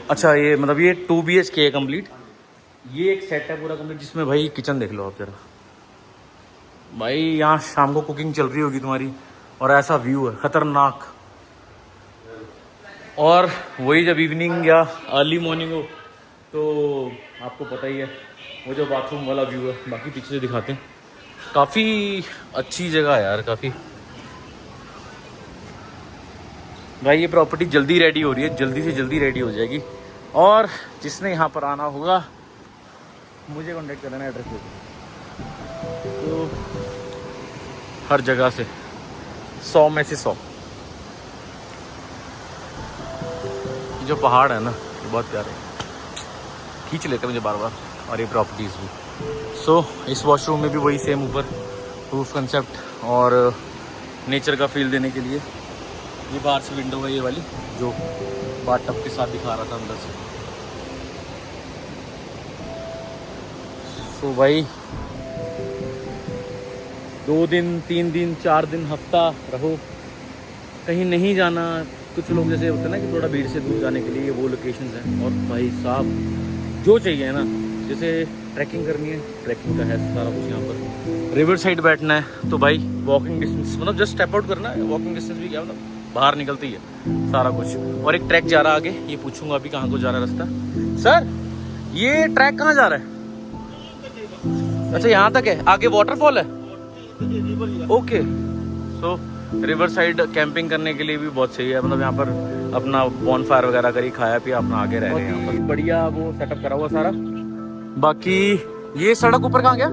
अच्छा ये मतलब ये 2 BHK है कम्प्लीट। ये एक सेट है पूरा कम्प्लीट जिसमें भाई किचन देख लो आप जरा भाई, यहाँ शाम को कुकिंग चल रही होगी तुम्हारी और ऐसा व्यू है खतरनाक। और वही जब इवनिंग या अर्ली मॉर्निंग हो तो आपको पता ही है वो जो बाथरूम वाला व्यू है। बाकी पीछे से दिखाते हैं, काफ़ी अच्छी जगह है यार काफ़ी। भाई ये प्रॉपर्टी जल्दी रेडी हो रही है, जल्दी से जल्दी रेडी हो जाएगी। और जिसने यहाँ पर आना होगा मुझे कांटेक्ट करना है एड्रेस पे। तो हर जगह से 100 में से 100। जो पहाड़ है ना ये बहुत प्यारे खींच लेते हैं मुझे बार बार। और ये प्रॉपर्टीज़ भी सो इस वॉशरूम में भी वही सेम ऊपर रूफ कंसेप्ट और नेचर का फील देने के लिए ये बाहर से विंडो है ये वाली जो बाथटब के साथ दिखा रहा था अंदर से। तो भाई 2 दिन 3 दिन 4 दिन हफ्ता रहो, कहीं नहीं जाना। कुछ लोग जैसे होते हैं ना कि थोड़ा भीड़ से दूर जाने के लिए वो लोकेशंस हैं। और भाई साहब जो चाहिए ना, जैसे ट्रैकिंग करनी है ट्रैकिंग का है सारा कुछ यहाँ पर। रिवर साइड बैठना है तो भाई वॉकिंग डिस्टेंस मतलब जस्ट स्टेप आउट करना है। वॉकिंग डिस्टेंस भी क्या मतलब बाहर निकलती है सारा कुछ। और एक ट्रैक जा रहा है आगे, ये पूछूंगा अभी कहाँ को जा रहा है रास्ता। सर ये ट्रैक कहाँ जा रहा है? अच्छा यहाँ तक है, आगे वाटरफॉल है। Okay so river side camping करने के लिए भी बहुत सही है। मतलब यहाँ पर अपना बॉनफायर वगैरह करी, खाया पिया, अपना आगे रह गए यहाँ पर। बढ़िया वो सेटअप करा हुआ सारा। बाकी ये सड़क ऊपर कहाँ गया?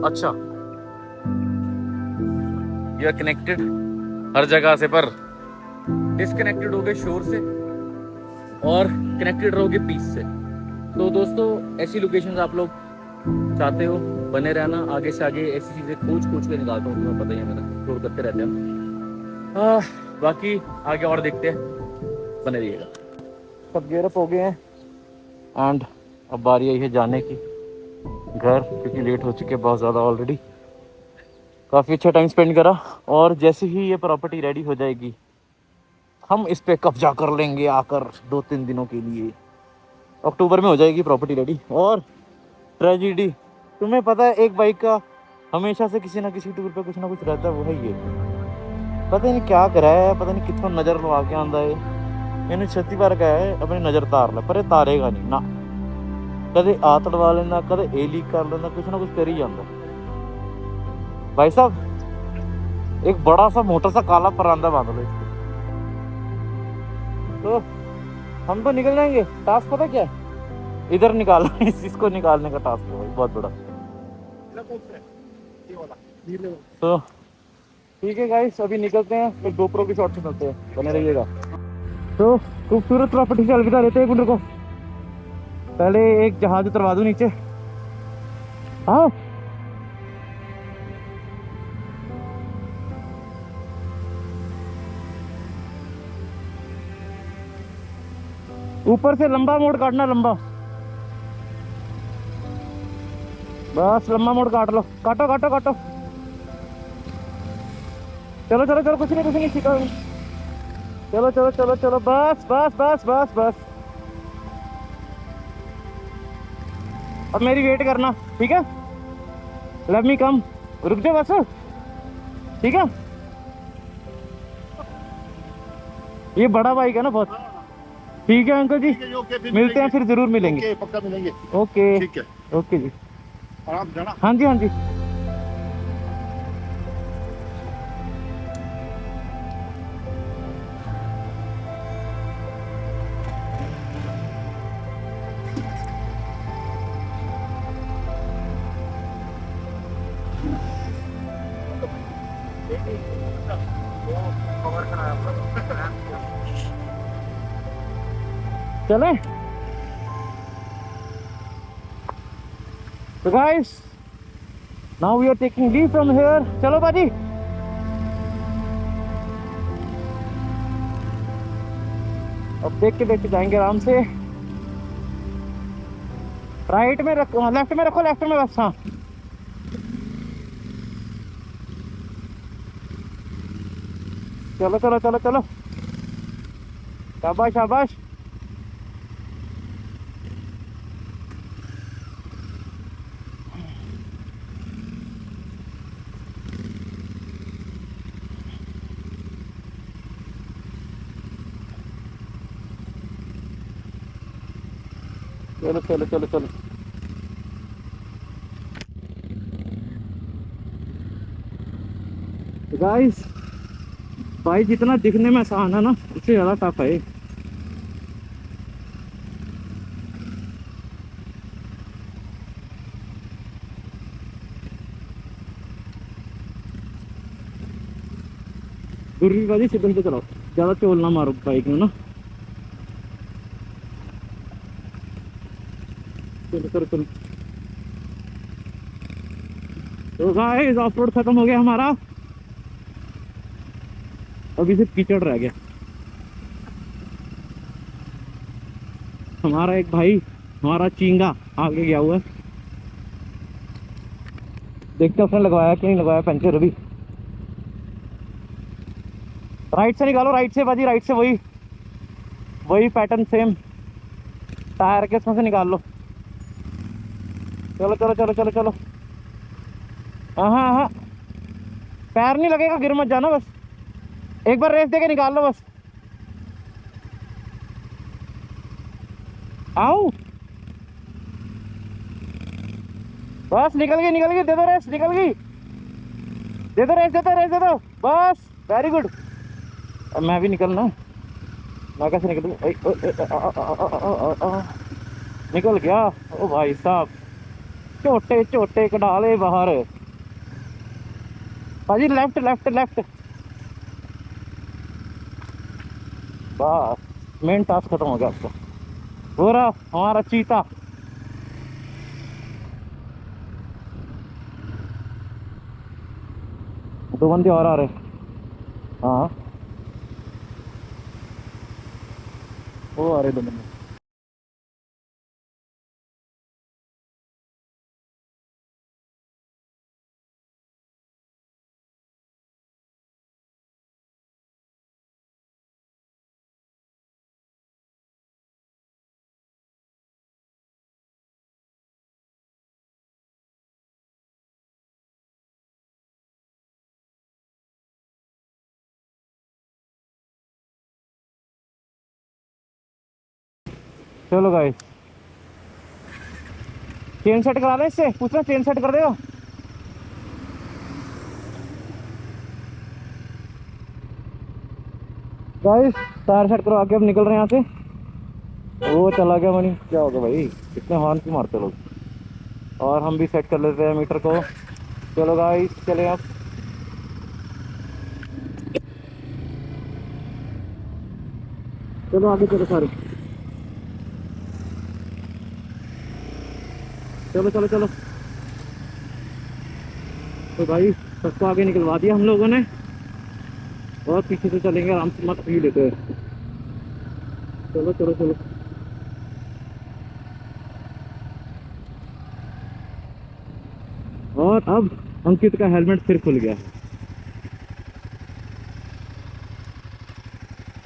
अच्छा यू आर कनेक्टेड हर जगह से, पर डिस्कनेक्टेड हो गए शोर से और कनेक्टेड रहोगे पीस से। तो दोस्तों ऐसी लोकेशंस आप लोग चाहते हो बने रहना, आगे से आगे ऐसी चीज़ें खोज के निकालता हूँ, तुम्हें पता ही है मेरा शोर करते रहते हैं। बाकी आगे और देखते हैं, बने रहिएगा। सब गेयरअप हो गए हैं एंड अब बारी आई है जाने की घर, क्योंकि लेट हो चुके बहुत ज़्यादा ऑलरेडी। काफ़ी अच्छा टाइम स्पेंड करा और जैसे ही ये प्रॉपर्टी रेडी हो जाएगी हम इस पे कब्जा कर लेंगे आकर 2-3 दिनों के लिए। अक्टूबर में हो जाएगी प्रॉपर्टी रेडी। और ट्रेजिडी तुम्हें पता है, एक बाइक का हमेशा से किसी ना किसी टूर पे कुछ ना कुछ रहता है, वो है ये। पता नहीं क्या करा है, पता नहीं कितना नज़र लगा के आंदा है। मैंने 36 बार कहा है अपनी नज़र तार ले, पर तारेगा नहीं ना। कदे आ तड़वा लेना, कदे ए लीक कर लेना, कुछ ना कुछ कर ही जाता। भाई साहब एक बड़ा सा मोटा सा काला परांदा बांध लो इसको, तो हम तो निकल जाएंगे। टास्क पता क्या है? इधर निकालना, इसको निकालने का टास्क है भाई बहुत बड़ा। तो ठीक है गाइस, अभी निकलते हैं, फिर गोप्रो की शॉट से मिलते हैं, बने रहिएगा। तो खूबसूरत प्रॉपर्टी से अलविदा लेते हैं। को पहले एक जहाज उतरवा दूं नीचे। हाँ ऊपर से लंबा मोड़ काटना, लंबा, बस लंबा मोड़ काट लो। काटो काटो काटो, चलो चलो चलो, कुछ नहीं सीखा। चलो चलो चलो चलो, बस बस बस बस बस। अब मेरी वेट करना, ठीक है? लेट मी कम, रुक जाओ बस, ठीक है? ये बड़ा बाइक है ना बहुत। ठीक है अंकल जी, मिलते हैं फिर, जरूर मिलेंगे। पक्का मिलेंगे। ओके ठीक है, ओके जी। आराम से जाना। हाँ जी हाँ जी। चले तो guys, now we are taking leave from here. चलो बाजी, अब देखते जाएंगे आराम से। राइट में रखो, लेफ्ट में रखो, लेफ्ट में बस। हाँ चलो चलो चलो चलो, शाबाश शाबाश। चलो चलो चलो चलो। गाइस भाई जितना दिखने में आसान है ना, उससे ज्यादा टफ है। गुर्री वाली सिद्धन पे चलाओ, ज्यादा चोल ना मारो बाइक में ना। चलो चलो चलो। तो गाइस ऑफ रोड खत्म हो गया हमारा, अभी सिर्फ कीचड़ रह गया। हमारा एक भाई, हमारा चींगा आगे गया हुआ है, देखते उसने लगवाया कि नहीं लगवाया पंचर अभी। राइट से निकालो, राइट से बाजी, राइट से वही वही पैटर्न सेम टायर के इसमें से निकाल लो। चलो चलो चलो चलो चलो। हाँ हाँ हाँ, पैर नहीं लगेगा, गिर मत जाना, बस एक बार रेस देके निकाल लो बस। आओ बस, निकल गई निकल गई, दे दो रेस, निकल गई, दे दो रेस, दे दो रेस, दे दो बस, वेरी गुड। अब मैं भी निकलना, मैं कैसे निकलूँ? निकल गया। ओ भाई साहब, छोटे छोटे कडाले बाहर। भाजी लेफ्ट लेफ्ट लेफ्ट, बस मेन टास्क खत्म हो गया आपका। हो रहा हमारा चीता। दो बंदे और आ रहे। हाँ वो आ रहे दो बंदे। चलो गाइस, चेन सेट करा दे, इससे पूछना चेन सेट कर देगा। गाइस टायर सेट करवा के अब निकल रहे हैं यहाँ से। वो चला गया मनी, क्या होगा भाई, इतने हॉर्न क्यों मारते लोग। और हम भी सेट कर लेते हैं मीटर को। चलो गाइस चले अब। चलो आगे चलो सारे, चलो चलो चलो। तो भाई सबको आगे निकलवा दिया हम लोगों ने, और पीछे से चलेंगे आराम से, मत व्यू लेते हैं। चलो चलो चलो। और अब अंकित का हेलमेट फिर खुल गया।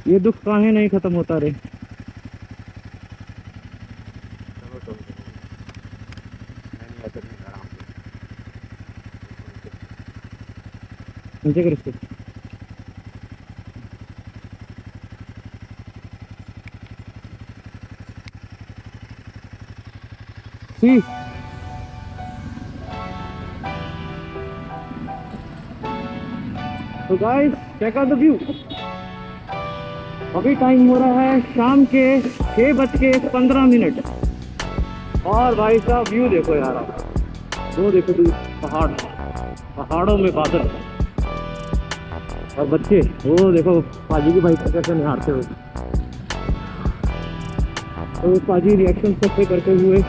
ये दुख काहे नहीं खत्म होता रे। नीचे कर इसको। सी तो guys check out the view. अभी टाइम हो रहा है शाम के 6:15। और भाई साहब व्यू देखो यार, वो देखो दूर पहाड़, पहाड़ों में बादल, और बच्चे वो देखो पाजी की बाइक पर कैसे निहारते हुए। तो पाजी रिएक्शन सबसे करते हुए।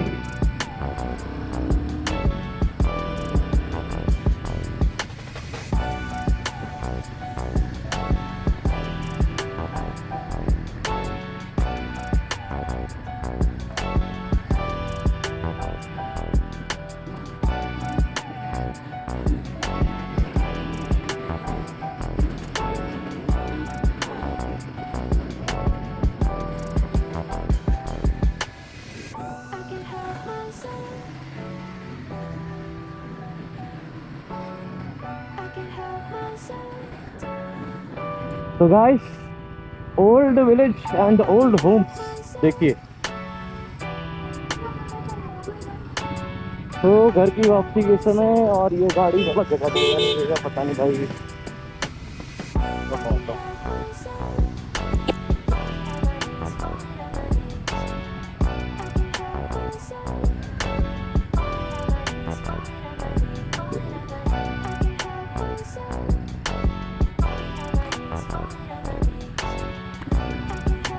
तो guys old village and old Holmes देखिए। तो घर की वापसी के समय और ये गाड़ी गलत जगह देगा पता नहीं भाई।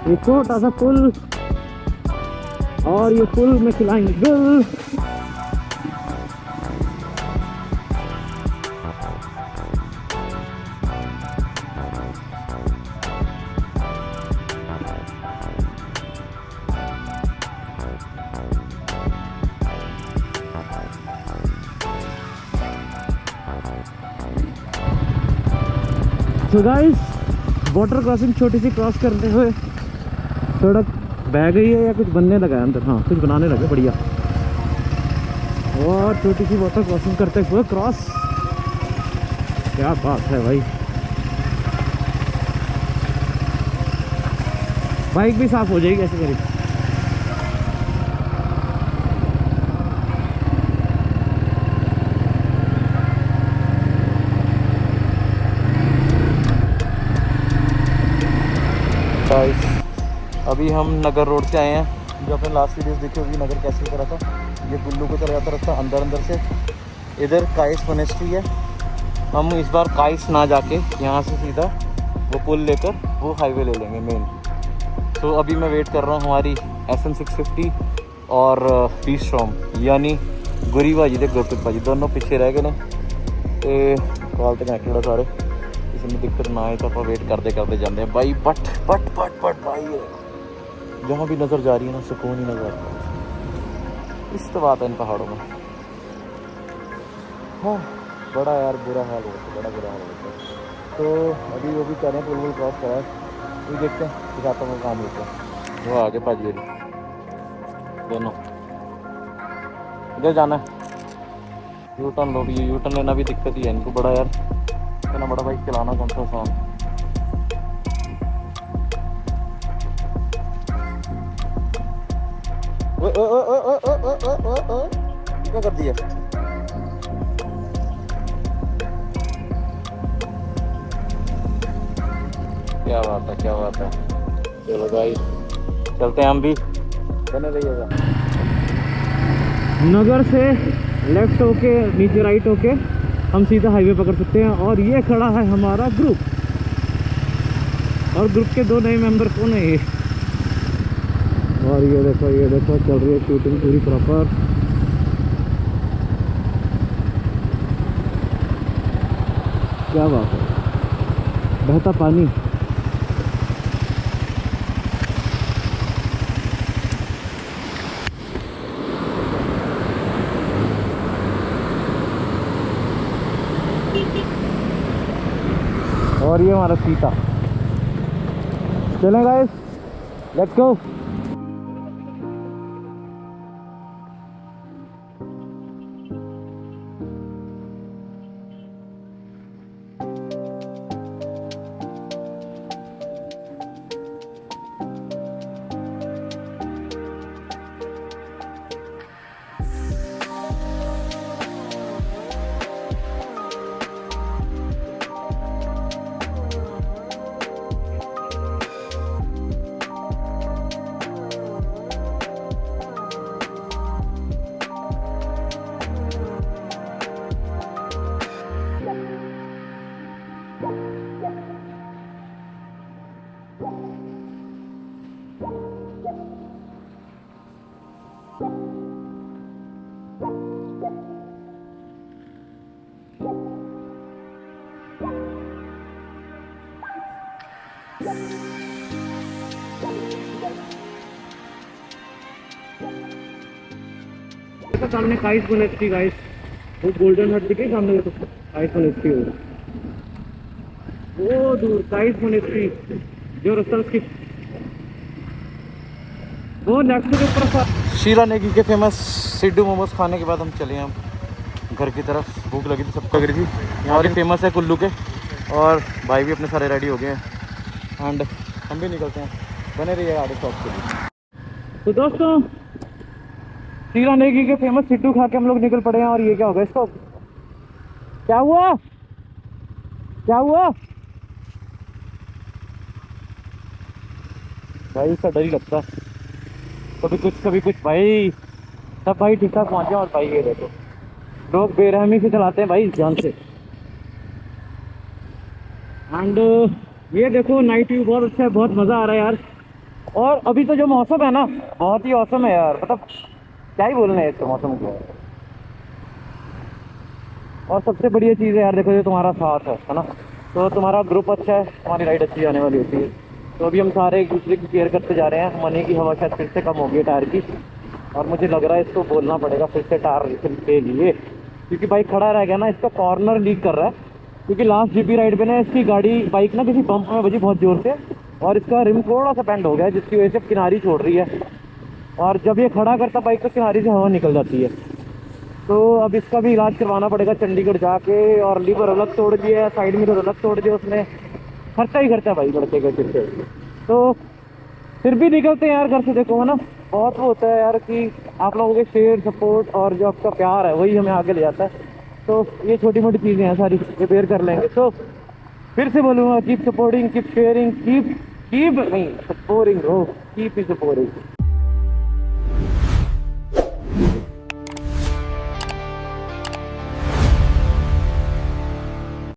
ये छोटा सा पुल और ये पुल में खिलाएंगे बिल। तो गाइस वाटर क्रॉसिंग छोटी सी क्रॉस करते हुए सड़क बह गई है या कुछ बनने लगा है अंदर। हाँ कुछ बनाने लगे बढ़िया। और छोटी सी वाटर क्रॉसिंग करते हुए क्रॉस, क्या बात है भाई। बाइक भी साफ हो जाएगी ऐसे करी। अभी हम नगर रोड से आए हैं। जो अपने लास्ट वीडियोस देखी होगी नगर कैसे करा था। ये कुल्लू को चला जाता रास्ता अंदर अंदर से। इधर काइस मोनेस्ट्री है। हम इस बार काइस ना जाके यहाँ से सीधा वो पुल लेकर वो हाईवे ले लेंगे मेन। तो अभी मैं वेट कर रहा हूँ हमारी SM 650 और पीस शॉम यानी गुरी भाजी ते गुरप्रीत भाजी दोनों पीछे रह गए ने। कॉल तो कनेक्टेड है सारे, किसी में दिक्कत ना आए तो आप वेट करते करते जाते हैं भाई। बट भाई जहाँ भी नज़र जा रही है ना सुकून ही नज़र आता है। इस तो बात है इन पहाड़ों में। हाँ बड़ा यार बुरा हाल होता है, बड़ा बुरा हाल होता है। तो अभी वो भी कह रहे हैं पुल क्रॉस करा है, ये देखते हैं दिखाता हूँ काम लेते हैं। वो आगे भाजी दोनों इधर जाना है। यू टर्न लो भी, यू टर्न लेना भी दिक्कत ही है इनको बड़ा यार। इतना बड़ा बाइक चलाना कौन सा आसान। क्या कर दिया? क्या बात है, क्या बात है। चलो भाई चलते हैं हम भी, बने रहिएगा। नगर से लेफ्ट होके नीचे राइट होके हम सीधा हाईवे पकड़ सकते हैं। और ये खड़ा है हमारा ग्रुप, और ग्रुप के 2 नए मेंबर कौन है ये। और ये देखो चल रही है शूटिंग पूरी प्रॉपर। क्या बात है, बहता पानी। और ये हमारा सीता। चलें गाइस, लेट्स गो। सामने काइस मोनेस्ट्री गाइस, वो गोल्डन हट दिखे सामने तो काइस मोनेस्ट्री हो। वो दूर काइस मोनेस्ट्री जो रास्ता उसकी वो नेक्स्ट के ऊपर। शीला नेगी के फेमस सिड्डू मोमोज खाने के बाद हम चले हम घर की तरफ। भूख लगी थी, सबको लगी थी। हमारी फेमस है कुल्लू के और भाई भी अपने सारे रेडी हो गए हैं एंड हम भी निकलते हैं। बने रहिए आगे शॉप के लिए। तो दोस्तों शीला नेगी के फेमस सिड्डू खा के हम लोग निकल पड़े हैं। और ये क्या होगा इसको, क्या हुआ क्या हुआ भाई, इसका डर ही लगता है, कभी कुछ भाई। सब भाई ठीक ठाक पहुँचे। और भाई ये देखो लोग बेरहमी से चलाते हैं भाई जान से। एंड ये देखो नाइट व्यू बहुत अच्छा है, बहुत मज़ा आ रहा है यार। और अभी तो जो मौसम है ना बहुत ही औसम है यार, मतलब क्या ही बोलना है इसके मौसम को। और सबसे बढ़िया चीज़ है यार देखो जो तुम्हारा साथ है ना, तो तुम्हारा ग्रुप अच्छा है, तुम्हारी राइड अच्छी आने वाली होती है। तो अभी हम सारे एक दूसरे की केयर करते जा रहे हैं। मनी की हवा शायद फिर से कम हो गई है टायर की, और मुझे लग रहा है इसको बोलना पड़ेगा फिर से टायर रिफिल के लिए, क्योंकि बाइक खड़ा रह गया ना, इसका कॉर्नर लीक कर रहा है। क्योंकि लास्ट जीपी राइड पे ना इसकी गाड़ी बाइक ना किसी पंप में बजी बहुत ज़ोर से, और इसका रिम थोड़ा सा बेंड हो गया है, जिसकी वजह से किनारी छोड़ रही है। और जब ये खड़ा करता बाइक तो किनारी से हवा निकल जाती है। तो अब इसका भी इलाज करवाना पड़ेगा चंडीगढ़ जाके। और लीवर अलग तोड़ दिया, साइड मिरर अलग तोड़ दिया उसने, खर्चा ही खर्चा भाई लड़के के फिर से। तो फिर भी निकलते हैं यार घर से, देखो है ना बहुत वो होता है यार कि आप लोगों के शेयर सपोर्ट और जो आपका प्यार है वही हमें आगे ले जाता है। तो ये छोटी मोटी चीज़ें हैं सारी रिपेयर कर लेंगे। तो फिर से बोलूँगा keep supporting, keep sharing, keep नहीं सपोर्टिंग ब्रो, कीप सपोर्टिंग।